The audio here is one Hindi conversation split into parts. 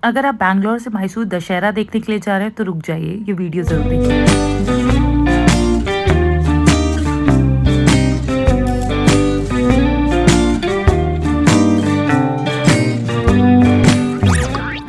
अगर आप बैंगलोर से मैसूर दशहरा देखने के लिए जा रहे हैं तो रुक जाइए, ये वीडियो ज़रूर देखिए।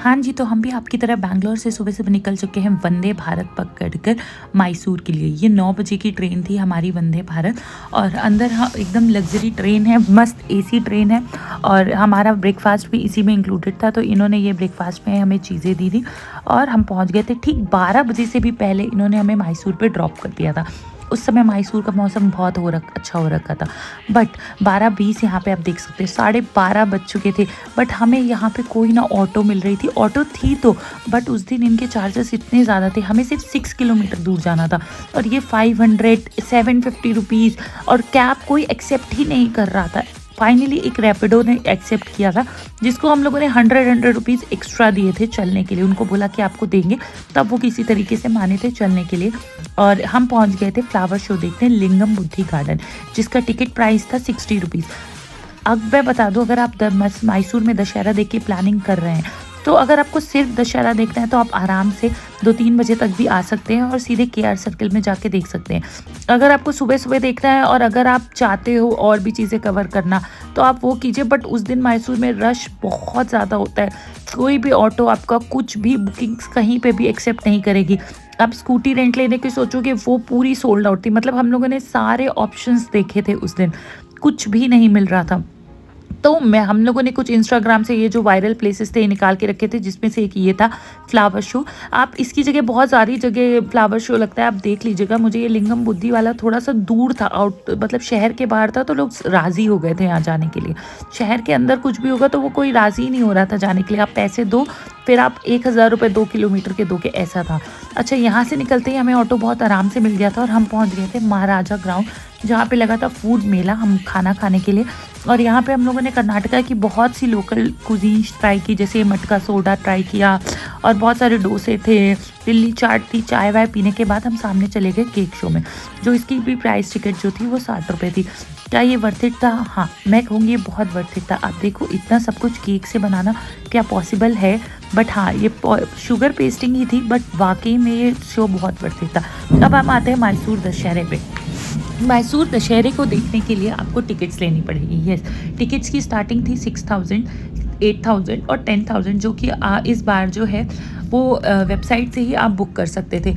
हाँ जी, तो हम भी आपकी तरह बैंगलोर से सुबह-सुबह निकल चुके हैं वंदे भारत पकड़कर मैसूर के लिए। ये 9 बजे की ट्रेन थी हमारी वंदे भारत और अंदर एकदम लग्ज़री ट्रेन है, मस्त एसी ट्रेन है और हमारा ब्रेकफ़ास्ट भी इसी में इंक्लूडेड था, तो इन्होंने ये ब्रेकफ़ास्ट में हमें चीज़ें दी थी और हम पहुँच गए थे ठीक 12 बजे से भी पहले इन्होंने हमें मैसूर पे ड्रॉप कर दिया था। उस समय मैसूर का मौसम बहुत अच्छा हो रखा था, बट 12:20 यहाँ पे आप देख सकते हैं, 12:30 बज चुके थे, बट हमें यहाँ पे कोई ना ऑटो मिल रही थी। ऑटो थी तो, बट उस दिन इनके चार्जेस इतने ज़्यादा थे, हमें सिर्फ 6 किलोमीटर दूर जाना था और ये 500 750 रुपीज़ और कैब कोई एक्सेप्ट ही नहीं कर रहा था। फाइनली एक रैपिडो ने एक्सेप्ट किया था, जिसको हम लोगों ने 100 रुपीज़ एक्स्ट्रा दिए थे चलने के लिए। उनको बोला कि आपको देंगे, तब वो किसी तरीके से माने थे चलने के लिए और हम पहुंच गए थे फ्लावर शो देखने लिंगम बुद्धि गार्डन, जिसका टिकट प्राइस था 60 रुपीज़। अब मैं बता दूं, अगर आप मैसूर में दशहरा देख के प्लानिंग कर रहे हैं, तो अगर आपको सिर्फ दशहरा देखना है तो आप आराम से 2-3 बजे तक भी आ सकते हैं और सीधे केआर सर्कल में जाके देख सकते हैं। अगर आपको सुबह-सुबह देखना है और अगर आप चाहते हो और भी चीज़ें कवर करना, तो आप वो कीजिए, बट उस दिन मैसूर में रश बहुत ज़्यादा होता है। कोई भी ऑटो आपका कुछ भी बुकिंग्स कहीं पे भी एक्सेप्ट नहीं करेगी। आप स्कूटी रेंट लेने की सोचोगे, वो पूरी सोल्ड आउट थी। मतलब हम लोगों ने सारे ऑप्शंस देखे थे उस दिन, कुछ भी नहीं मिल रहा था। तो हम लोगों ने कुछ इंस्टाग्राम से ये जो वायरल प्लेसेस थे निकाल के रखे थे, जिसमें से एक ये था फ्लावर शो। आप इसकी जगह बहुत सारी जगह फ्लावर शो लगता है, आप देख लीजिएगा। मुझे ये लिंगम बुद्धि वाला थोड़ा सा दूर था, मतलब शहर के बाहर था, तो लोग राज़ी हो गए थे यहाँ जाने के लिए। शहर के अंदर कुछ भी होगा तो वो कोई राज़ी नहीं हो रहा था जाने के लिए। आप पैसे दो, फिर आप 1000 रुपये 2 किलोमीटर के दोगे, ऐसा था। अच्छा, यहाँ से निकलते ही हमें ऑटो बहुत आराम से मिल गया था और हम पहुँच गए थे महाराजा ग्राउंड, जहाँ पे लगा था फूड मेला, हम खाना खाने के लिए। और यहाँ पे हम लोगों ने कर्नाटका की बहुत सी लोकल कुजीन्स ट्राई की, जैसे मटका सोडा ट्राई किया और बहुत सारे डोसे थे, दिल्ली चाट थी। चाय वाय पीने के बाद हम सामने चले गए केक शो में, जो इसकी भी प्राइस टिकट जो थी वो 60 रुपये थी। क्या ये वर्थ इट था? हाँ, मैं कहूँगी ये बहुत वर्थ इट था। आप देखो, इतना सब कुछ केक से बनाना क्या पॉसिबल है? बट हाँ, ये शुगर पेस्टिंग ही थी, बट वाकई में ये शो बहुत वर्थ इट था। अब हम आते हैं मैसूर दशहरे पे। मैसूर दशहरे को देखने के लिए आपको टिकट्स लेनी पड़ेगी। यस, टिकट्स की स्टार्टिंग थी 6000, 8000 और 10000, जो कि इस बार जो है वो वेबसाइट से ही आप बुक कर सकते थे।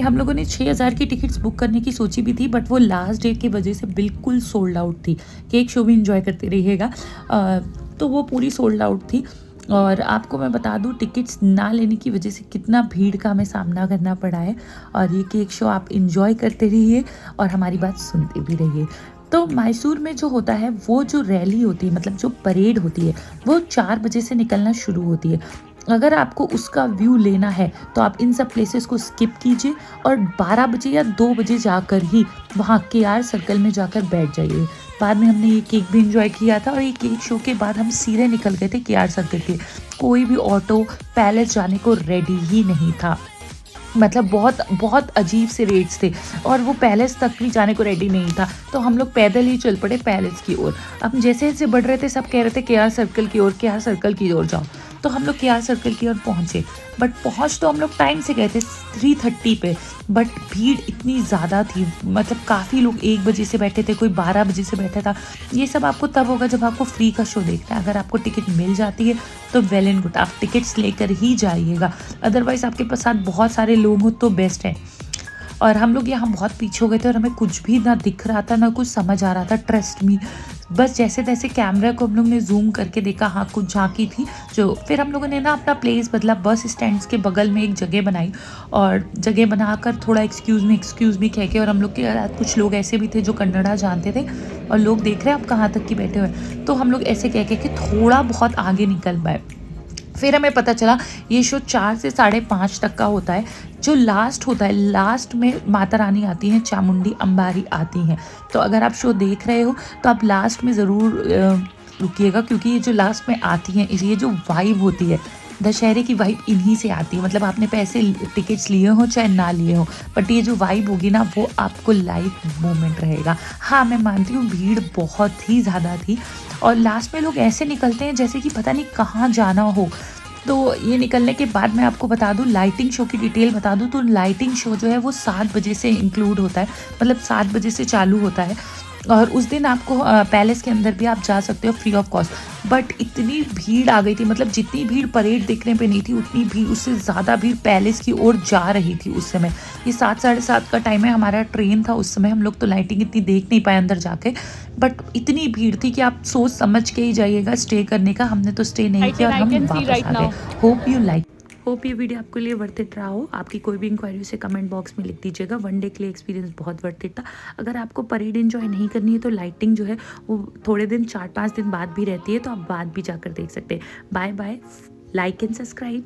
हम लोगों ने 6000 की टिकट्स बुक करने की सोची भी थी, बट वो लास्ट डे की वजह से बिल्कुल सोल्ड आउट थी। केक शो भी इंजॉय करते रहिएगा। तो वो पूरी सोल्ड आउट थी और आपको मैं बता दूं, टिकट्स ना लेने की वजह से कितना भीड़ का हमें सामना करना पड़ा है। और ये केक शो आप इंजॉय करते रहिए और हमारी बात सुनते भी रहिए। तो मैसूर में जो होता है, वो जो रैली होती है, मतलब जो परेड होती है, वो 4 बजे से निकलना शुरू होती है। अगर आपको उसका व्यू लेना है तो आप इन सब प्लेसेस को स्किप कीजिए और 12 बजे या 2 बजे जाकर ही वहाँ केआर सर्कल में जाकर बैठ जाइए। बाद में हमने ये केक भी इंजॉय किया था और ये केक शो के बाद हम सीधे निकल गए थे केआर सर्कल के। कोई भी ऑटो पैलेस जाने को रेडी ही नहीं था। मतलब बहुत बहुत अजीब से रेट्स थे और वो पैलेस तक भी जाने को रेडी नहीं था, तो हम लोग पैदल ही चल पड़े पैलेस की ओर। अब जैसे जैसे बढ़ रहे थे, सब कह रहे थे केआर सर्कल की ओर, केआर सर्कल की ओर जाओ। तो हम लोग केआर सर्कल की ओर पहुँचे, बट पहुँच तो हम लोग टाइम से गए थे 3:30 पे, बट भीड़ इतनी ज़्यादा थी। मतलब काफ़ी लोग 1 बजे से बैठे थे, कोई 12 बजे से बैठा था। ये सब आपको तब होगा जब आपको फ्री का शो देखना है। अगर आपको टिकट मिल जाती है तो वेल एंड गुड, आप टिकट्स लेकर ही जाइएगा। अदरवाइज़ आपके पास साथ बहुत सारे लोग हो तो बेस्ट है। और हम लोग यहाँ बहुत पीछे हो गए थे और हमें कुछ भी ना दिख रहा था, ना कुछ समझ आ रहा था, ट्रस्ट मी। बस जैसे तैसे कैमरा को हम लोग ने जूम करके देखा, हाँ कुछ झांकी थी जो। फिर हम लोगों ने ना अपना प्लेस बदला, बस स्टैंड्स के बगल में एक जगह बनाई और जगह बनाकर थोड़ा एक्सक्यूज़ मी कह के, और हम लोग के कुछ लोग ऐसे भी थे जो कन्नड़ा जानते थे और लोग देख रहे हैं आप कहाँ तक की बैठे हुए, तो हम लोग ऐसे कह के थोड़ा बहुत आगे निकल पाए। फिर हमें पता चला ये शो 4 से 5:30 तक का होता है। जो लास्ट होता है, लास्ट में माता रानी आती हैं, चामुंडी अंबारी आती हैं। तो अगर आप शो देख रहे हो तो आप लास्ट में ज़रूर रुकिएगा, क्योंकि ये जो लास्ट में आती हैं, ये जो वाइब होती है, दशहरे की वाइब इन्हीं से आती है। मतलब आपने पैसे टिकट्स लिए हो चाहे ना लिए हो, बट ये जो वाइब होगी ना, वो आपको लाइव मोमेंट रहेगा। हाँ, मैं मानती हूँ भीड़ बहुत ही ज़्यादा थी और लास्ट में लोग ऐसे निकलते हैं जैसे कि पता नहीं कहाँ जाना हो। तो ये निकलने के बाद मैं आपको बता दूँ, लाइटिंग शो की डिटेल बता दूँ, तो लाइटिंग शो जो है वो 7 बजे से इंक्लूड होता है, मतलब 7 बजे से चालू होता है। और उस दिन आपको पैलेस के अंदर भी आप जा सकते हो फ्री ऑफ कॉस्ट। बट इतनी भीड़ आ गई थी, मतलब जितनी भीड़ परेड देखने पे नहीं थी, उतनी भीड़, उससे ज़्यादा भीड़ पैलेस की ओर जा रही थी उस समय। ये 7 साढ़े 7 का टाइम है, हमारा ट्रेन था उस समय, हम लोग तो लाइटिंग इतनी देख नहीं पाए अंदर जाके। बट इतनी भीड़ थी कि आप सोच समझ के ही जाइएगा स्टे करने का। हमने तो स्टे नहीं Right, किया and और I हम can see वापस right आ गए। now. होप ये वीडियो आपके लिए वर्थ इट रहा हो। आपकी कोई भी इंक्वायरी से कमेंट बॉक्स में लिख दीजिएगा। वन डे के लिए एक्सपीरियंस बहुत वर्थ इट था। अगर आपको परेड एंजॉय नहीं करनी है तो लाइटिंग जो है वो थोड़े दिन 4-5 दिन बाद भी रहती है, तो आप बाद भी जाकर देख सकते हैं। Bye bye, like and subscribe.